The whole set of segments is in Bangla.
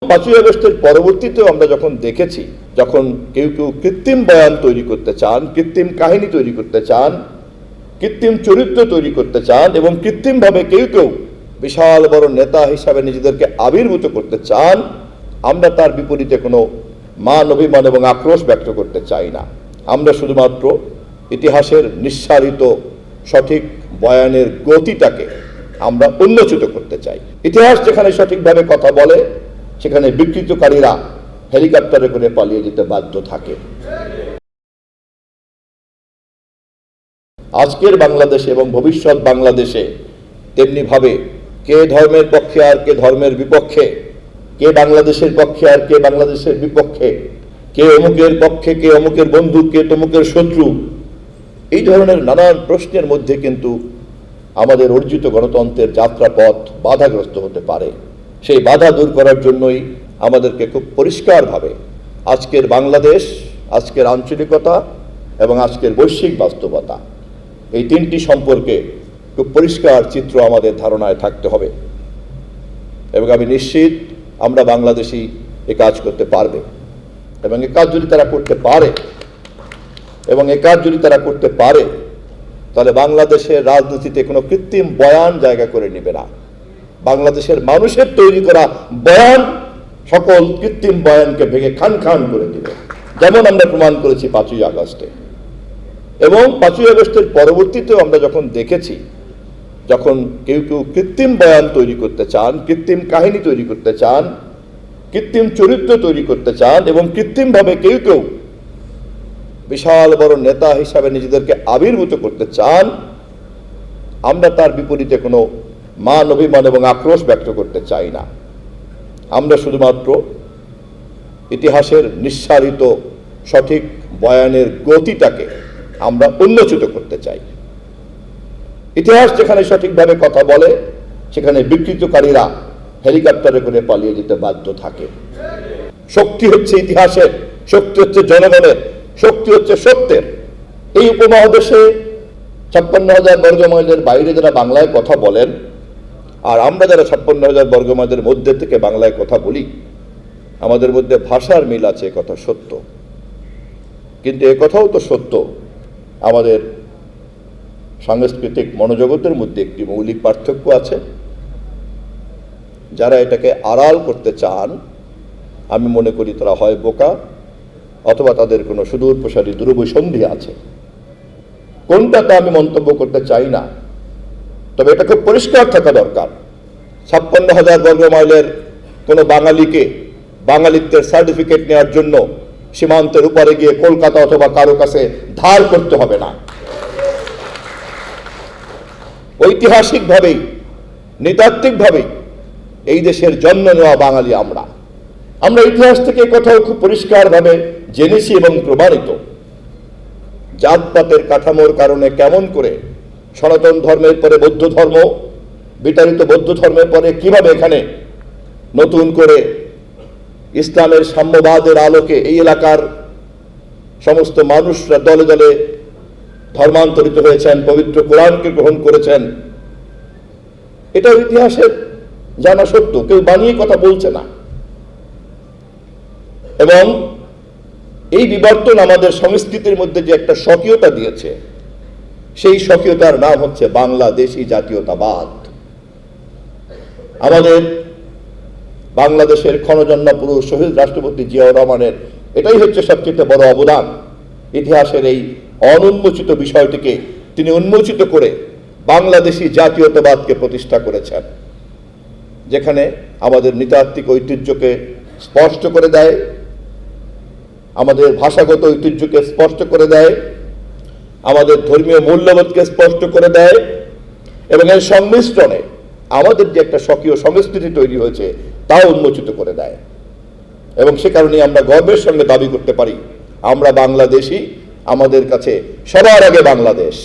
5ই আগস্টের পরবর্তীতেও আমরা যখন দেখেছি, যখন কেউ কেউ কৃত্রিম বয়ান তৈরি করতে চান, কৃত্রিম কাহিনী তৈরি করতে চান, কৃত্রিম চরিত্র তৈরি করতে চান এবং কৃত্রিমভাবে কেউ কেউ বিশাল বড় নেতা হিসাবে নিজেদেরকে আবির্ভূত করতে চান, আমরা তার বিপরীতে কোনো মান অভিমান এবং আক্রোশ ব্যক্ত করতে চাই না। আমরা শুধুমাত্র ইতিহাসের নিঃসারিত সঠিক বয়ানের গতিটাকে আমরা উন্মোচিত করতে চাই। ইতিহাস যেখানে সঠিকভাবে কথা বলে সেখানে বিকৃতকারীরা হেলিকপ্টারে করে পালিয়ে যেতে বাধ্য থাকে। আজকের বাংলাদেশে এবং ভবিষ্যৎ বাংলাদেশে তেমনিভাবে কে ধর্মের পক্ষে আর কে ধর্মের বিপক্ষে, কে বাংলাদেশের পক্ষে আর কে বাংলাদেশের বিপক্ষে, কে অমুকের পক্ষে, কে অমুকের বন্ধু, কে তমুকের শত্রু, এই ধরনের নানান প্রশ্নের মধ্যে কিন্তু আমাদের অর্জিত গণতন্ত্রের যাত্রাপথ বাধাগ্রস্ত হতে পারে। সেই বাধা দূর করার জন্যই আমাদেরকে খুব পরিষ্কারভাবে আজকের বাংলাদেশ, আজকের আঞ্চলিকতা এবং আজকের বৈশ্বিক বাস্তবতা, এই তিনটি সম্পর্কে খুব পরিষ্কার চিত্র আমাদের ধারণায় থাকতে হবে। এবং আমি নিশ্চিত আমরা বাংলাদেশি এ কাজ করতে পারবে। এবং এ কাজ যদি তারা করতে পারে তাহলে বাংলাদেশের রাজনীতিতে কোনো কৃত্রিম বয়ান জায়গা করে নেবে না। বাংলাদেশের মানুষের তৈরি করা বয়ান সকল কৃত্রিম বয়ানকে ভেঙে খান খান করে দিবে, যেমন আমরা প্রমাণ করেছি 5ই আগস্টে। এবং 5ই আগস্টের পরবর্তীতেও আমরা যখন দেখেছি, যখন কেউ কেউ কৃত্রিম বয়ান তৈরি করতে চান, কৃত্রিম কাহিনী তৈরি করতে চান, কৃত্রিম চরিত্র তৈরি করতে চান এবং কৃত্রিমভাবে কেউ কেউ বিশাল বড় নেতা হিসাবে নিজেদেরকে আবির্ভূত করতে চান, আমরা তার বিপরীতে কোনো মান অভিমান এবং আক্রোশ ব্যক্ত করতে চাই না। আমরা শুধুমাত্র ইতিহাসের নিঃসারিত সঠিক বয়ানের গতিটাকে আমরা উন্মোচিত করতে চাই। ইতিহাস যেখানে সঠিকভাবে কথা বলে সেখানে বিকৃতকারীরা হেলিকপ্টারে করে পালিয়ে যেতে বাধ্য থাকে। শক্তি হচ্ছে ইতিহাসের, শক্তি হচ্ছে জনগণের, শক্তি হচ্ছে সত্যের। এই উপমহাদেশে 56,000 বর্গ মাইলের বাইরে যারা বাংলায় কথা বলেন আর আমরা যারা 56,000 বর্গ মাইলের মধ্যে থেকে বাংলায় কথা বলি, আমাদের মধ্যে ভাষার মিল আছে, কথা সত্য। কিন্তু এ কথাও তো সত্য, আমাদের সাংস্কৃতিক মনোজগতের মধ্যে একটি মৌলিক পার্থক্য আছে। যারা এটাকে আড়াল করতে চান, আমি মনে করি তারা হয় বোকা অথবা তাদের কোনো সুদূর প্রসারী দুরভিসন্ধি আছে। কোনটা তা আমি মন্তব্য করতে চাই না, তবে এটা খুব পরিষ্কার থাকা দরকার। 56,000 বর্গ মাইলের কোনো বাঙালিকে বাঙালিত্বের সার্টিফিকেট নেওয়ার জন্য সীমান্তের উপরে গিয়ে কলকাতা অথবা কারো কাছে ধার করতে হবে না। ঐতিহাসিকভাবেই, নৃতাত্ত্বিকভাবেই এই দেশের জন্ম নেওয়া বাঙালি আমরা ইতিহাস থেকে কথাও খুব পরিষ্কারভাবে জেনেছি এবং প্রমাণিত। জাতপাতের কাঠামোর কারণে কেমন করে সনাতন ধর্মের পরে বৌদ্ধ ধর্ম, বিতাড়িত বৌদ্ধ ধর্মের পরে কিভাবে এখানে নতুন করে ইসলামের সাম্যবাদের আলোকে এই এলাকার সমস্ত মানুষরা দলে দলে ধর্মান্তরিত হয়েছেন, পবিত্র কোরআনকে গ্রহণ করেছেন, এটা ইতিহাসের জানা সত্য, কেউ বানিয়ে কথা বলছে না। এবং এই বিবর্তন আমাদের সংস্কৃতির মধ্যে যে একটা স্বকীয়তা দিয়েছে, সেই স্বকীয়তার নাম হচ্ছে বাংলাদেশি জাতীয়তাবাদ। আমাদের বাংলাদেশের ক্ষণজন্মা পুরুষ শহীদ রাষ্ট্রপতি জিয়াউর রহমানের এটাই হচ্ছে সবচেয়ে বড় অবদান। ইতিহাসের এই অনুন্মোচিত বিষয়টিকে তিনি উন্মোচিত করে বাংলাদেশি জাতীয়তাবাদকে প্রতিষ্ঠা করেছেন, যেখানে আমাদের নৃতাত্ত্বিক ঐতিহ্যকে স্পষ্ট করে দেয়, আমাদের ভাষাগত ঐতিহ্যকে স্পষ্ট করে দেয়, আমাদের ধর্মীয় মূল্যবোধকে স্পষ্ট করে দেয় এবং এর সংমিশ্রণে আমাদের যে একটা স্বকীয় সংস্কৃতি তৈরি হয়েছে তাও উন্মোচিত করে দেয়। এবং সে কারণেই আমরা গর্বের সঙ্গে দাবি করতে পারি আমরা বাংলাদেশি, আমাদের কাছে সবার আগে বাংলাদেশ।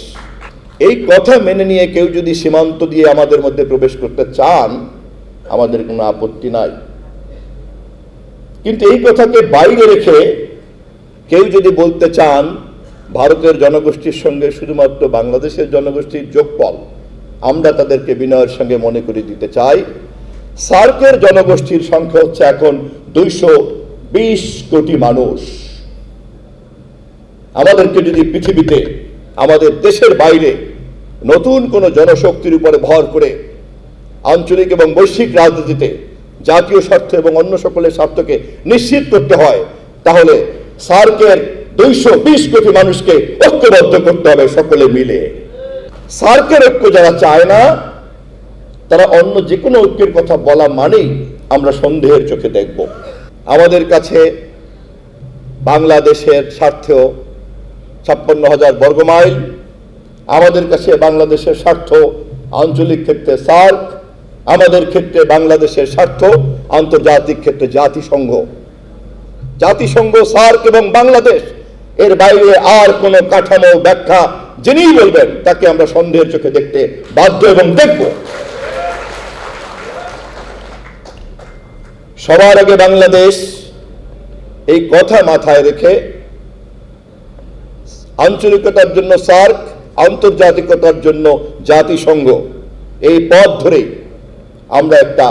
এই কথা মেনে নিয়ে কেউ যদি সীমান্ত দিয়ে আমাদের মধ্যে প্রবেশ করতে চান, আমাদের কোনো আপত্তি নাই। কিন্তু এই কথাকে বাইরে রেখে কেউ যদি বলতে চান ভারতের জনগোষ্ঠীর সঙ্গে শুধুমাত্র বাংলাদেশের জনগোষ্ঠীর যোগফল, আমরা তাদেরকে বিনয়ের সঙ্গে মনে করে দিতে চাই সার্কের জনগোষ্ঠীর সংখ্যা হচ্ছে এখন 220 কোটি মানুষ। আমাদেরকে যদি পৃথিবীতে আমাদের দেশের বাইরে নতুন কোনো জনশক্তির উপরে ভর করে আঞ্চলিক এবং বৈশ্বিক রাজনীতিতে জাতীয় স্বার্থ এবং অন্য সকলের স্বার্থকে নিশ্চিত করতে হয়, তাহলে সার্কের 220 কোটি মানুষকে ঐক্যবদ্ধ করতে হবে সকলে মিলে। সার্কের ঐক্য যারা চায় না, তারা অন্য যে কোনো ঐক্যের কথা বলা মানেই আমরা সন্দেহের চোখে দেখব। আমাদের কাছে বাংলাদেশের স্বার্থেও 56,000 বর্গমাইল, আমাদের কাছে বাংলাদেশের স্বার্থ আঞ্চলিক ক্ষেত্রে সার্ক, আমাদের ক্ষেত্রে বাংলাদেশের স্বার্থ আন্তর্জাতিক ক্ষেত্রে জাতিসংঘ। জাতিসংঘ, সার্ক এবং বাংলাদেশ, এর বাইরে আর কোনো কাঠামো ব্যাখ্যা যিনিই বলবেন তাকে আমরা সন্দেহের চোখে দেখতে বাধ্য এবং দেখব। সবার আগে বাংলাদেশ এই কথা মাথায় রেখে আঞ্চলিকতার জন্য সার্ক, আন্তর্জাতিকতার জন্য জাতিসংঘ, এই পথ ধরে আমরা একটা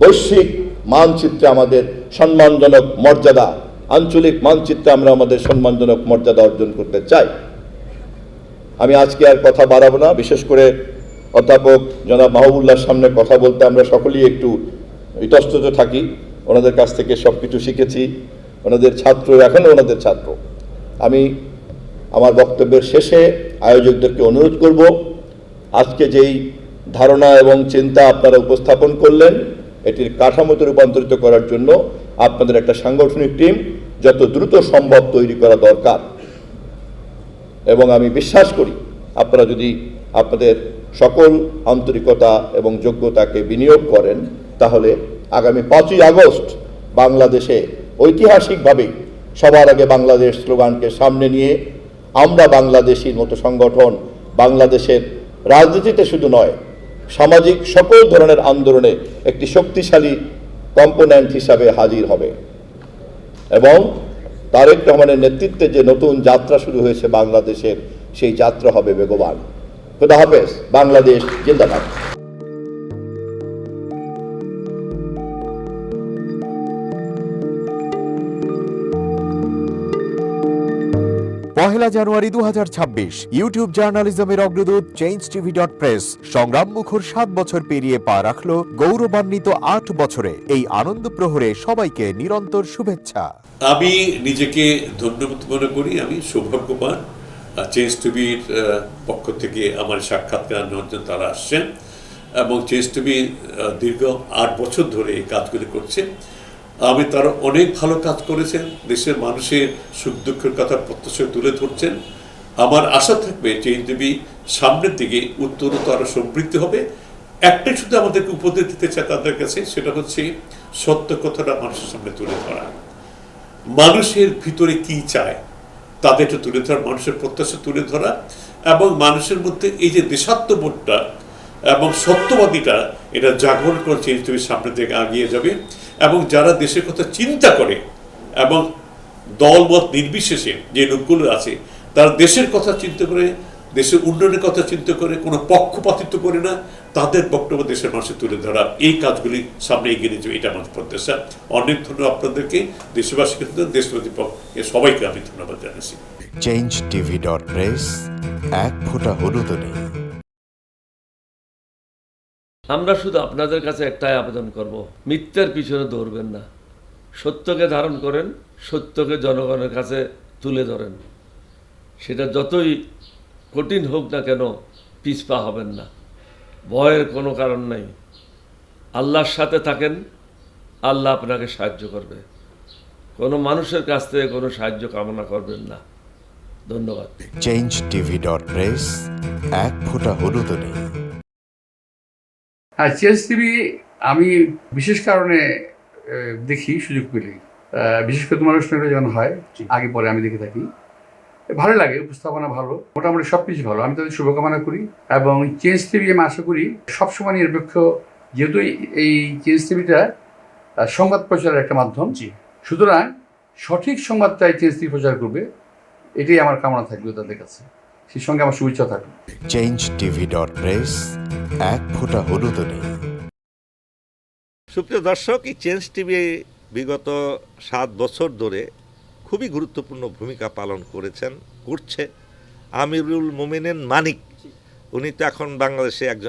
বৈশ্বিক মানচিত্রে আমাদের সম্মানজনক মর্যাদা, আঞ্চলিক মানচিত্রে আমরা আমাদের সম্মানজনক মর্যাদা অর্জন করতে চাই। আমি আজকে আর কথা বাড়াবো না। বিশেষ করে অধ্যাপক জনাব মাহবুবুল্লাহর সামনে কথা বলতে আমরা সকলেই একটু ইতস্তত থাকি। ওনাদের কাছ থেকে সব কিছু শিখেছি, ওনাদের ছাত্র, এখনও ওনাদের ছাত্র। আমি আমার বক্তব্যের শেষে আয়োজকদেরকে অনুরোধ করব, আজকে যেই ধারণা এবং চিন্তা আপনারা উপস্থাপন করলেন, এটির কাঠামোতে রূপান্তরিত করার জন্য আপনাদের একটা সাংগঠনিক টিম যত দ্রুত সম্ভব তৈরি করা দরকার। এবং আমি বিশ্বাস করি আপনারা যদি আপনাদের সকল আন্তরিকতা এবং যোগ্যতাকে বিনিয়োগ করেন, তাহলে আগামী 5ই আগস্ট বাংলাদেশে ঐতিহাসিকভাবে সবার আগে বাংলাদেশ স্লোগানকে সামনে নিয়ে আমরা বাংলাদেশীর মতো সংগঠন বাংলাদেশের রাজনীতিতে শুধু নয়, সামাজিক সকল ধরনের আন্দোলনে একটি শক্তিশালী কম্পোনেন্ট হিসাবে হাজির হবে। এবং তারেক রহমানের নেতৃত্বে যে নতুন যাত্রা শুরু হয়েছে বাংলাদেশের, সেই যাত্রা হবে বেগবান। খুদা হাফেজ। বাংলাদেশ জিন্দাবাদ। পহেলা জানুয়ারি 2026 ইউটিউব জার্নালিজমের অগ্রদূত changeTV.press সংগ্রাম মুখর 7 বছর পেরিয়ে পা রাখলো গৌরবান্বিত 8 বছরে। এই আনন্দ প্রহরে সবাইকে নিরন্তর শুভেচ্ছা। আমি নিজেকে ধন্যবাদ মনে করি। আমি সৌভাগ্যবান, চেঞ্জ টিভির পক্ষ থেকে আমার সাক্ষাৎকার নেওয়ার জন্য তারা আসছেন এবং চেঞ্জ টিভি দীর্ঘ 8 বছর ধরে এই কাজগুলি করছে। আমি তারা অনেক ভালো কাজ করেছেন, দেশের মানুষের সুখ দুঃখের কথা প্রত্যক্ষ তুলে ধরছেন। আমার আশা থাকবে চেঞ্জ টিভি সামনের দিকে উত্তরোত্তর আরো সমৃদ্ধ হবে। একটাই শুধু আমাদেরকে উপদেশ দিতে চাই তাদের কাছে, সেটা হচ্ছে সত্য কথাটা মানুষের সামনে তুলে ধরা, মানুষের ভিতরে কি চায় তাদেরটা তুলে ধরা, মানুষের প্রত্যাশা তুলে ধরা এবং মানুষের মধ্যে এই যে দেশাত্মবোধটা এবং সত্যবাদীটা, এটা জাগরণ করে চেঞ্জ টিভির সামনের দিকে এগিয়ে যাবে। এবং যারা দেশের কথা চিন্তা করে এবং দলমত নির্বিশেষে যে লোকগুলো আছে, তারা দেশের কথা চিন্তা করে, দেশের উন্নয়নের কথা চিন্তা করে, কোনো পক্ষপাতিত্ব করে না, তাদের বক্তব্য দেশের মানুষের তুলে ধরা, এই কাজগুলি সামনে এগিয়ে নিয়ে যাবে, এটা আমাদের প্রত্যাশা। অনেক ধন্যবাদ আপনাদেরকে, দেশবাসীকে, দেশবাসী সবাইকে আমি ধন্যবাদ জানাচ্ছি। changeTV.press এক ফোঁটা হলুদও নেই। আমরা শুধু আপনাদের কাছে একটাই আবেদন করব, মিথ্যার পিছনে দৌড়বেন না, সত্যকে ধারণ করেন, সত্যকে জনগণের কাছে তুলে ধরেন। সেটা যতই কঠিন হোক না কেন পিছপা হবেন না, ভয়ের কোনো কারণ নাই। আল্লাহর সাথে থাকেন, আল্লাহ আপনাকে সাহায্য করবে। কোনো মানুষের কাছ থেকে কোনো সাহায্য কামনা করবেন না। ধন্যবাদ। changeTV.press এক ফোঁটা হলুদও নেই। হ্যাঁ, চেঞ্জ টিভি আমি বিশেষ কারণে দেখি, সুযোগ পেলে, বিশেষ করে তোমার অনুষ্ঠানটা যখন হয় আগে পরে আমি দেখে থাকি, ভালো লাগে, উপস্থাপনা ভালো, মোটামুটি সব কিছু ভালো। আমি তাদের শুভকামনা করি এবং চেঞ্জ টিভি আমি আশা করি সবসময় নিরপেক্ষ, যেহেতু এই চেঞ্জ টিভিটা সংবাদ প্রচারের একটা মাধ্যম, সুতরাং সঠিক সংবাদটাই চেঞ্জ টিভি প্রচার করবে, এটাই আমার কামনা থাকবে তাদের কাছে। সেই সঙ্গে আমার শুভেচ্ছা থাকবে। changeTV.press এক ফোঁটা হলুদও নেই। সুপ্রিয় দর্শক, এই চেঞ্জ টিভি বিগত 7 বছর ধরে খুবই গুরুত্বপূর্ণ ভূমিকা পালন করছে আমিরুল মোমিনিন মানিক। উনি তো এখন বাংলাদেশে একজন